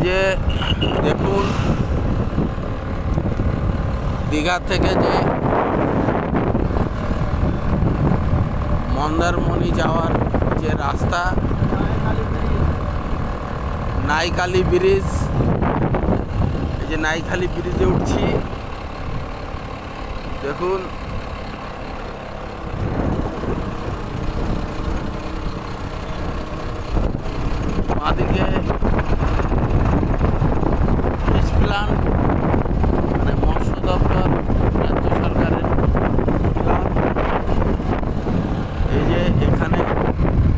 যে দেখুন দীঘা থেকে যে মন্দারমণি যাওয়ার যে রাস্তা, নাইখালি ব্রিজ, এই যে নাইখালি ব্রিজে উঠছি। দেখুন বাঁদিকে ফিশ প্ল্যান্ট, মানে মৎস্য দপ্তর, রাজ্য সরকারের প্ল্যান্ট। এই যে এখানে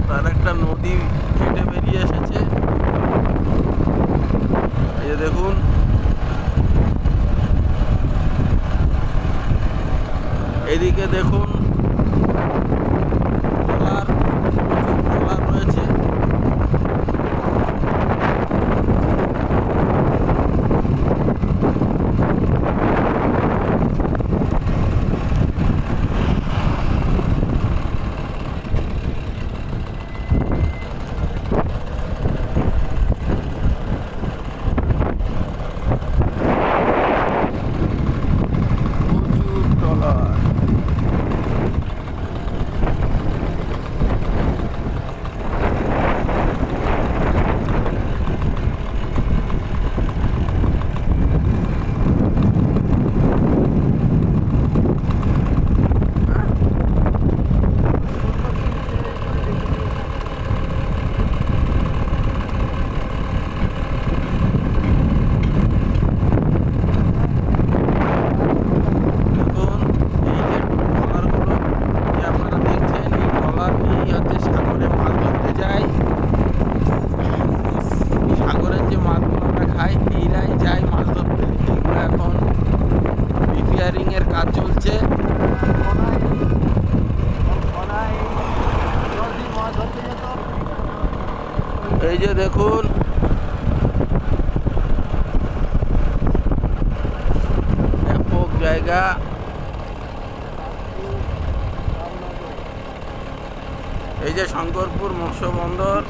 তার একটা নদী কেটে বেরিয়ে এসেছে। এই যে দেখুন এদিকে দেখুন ট্রলার, প্রচুর ট্রলার রয়েছে। প্রচুর ট্রলার। সাগরের যে মাছগুলো আমরা খাই, এইরাই যায় মাছ ধরতে। এইগুলো এখন রিপেয়ারিং এর কাজ চলছে। এই যে দেখুন ব্যাপক জায়গা। এই যে শঙ্করপুর মৎস্য বন্দর,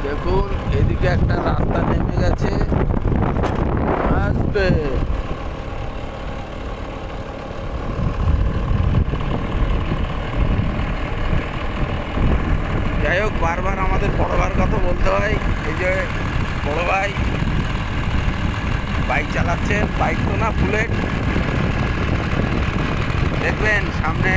দেখুন এদিকে একটা রাস্তা নেমে গেছে আসবে। যাই হোক, বারবার আমাদের বড় ভাইয়ের কথা বলতে হয়। এই যে বড় ভাই বাইক চালাচ্ছেন, বাইক তো না, বুলেট। দেখবেন সামনে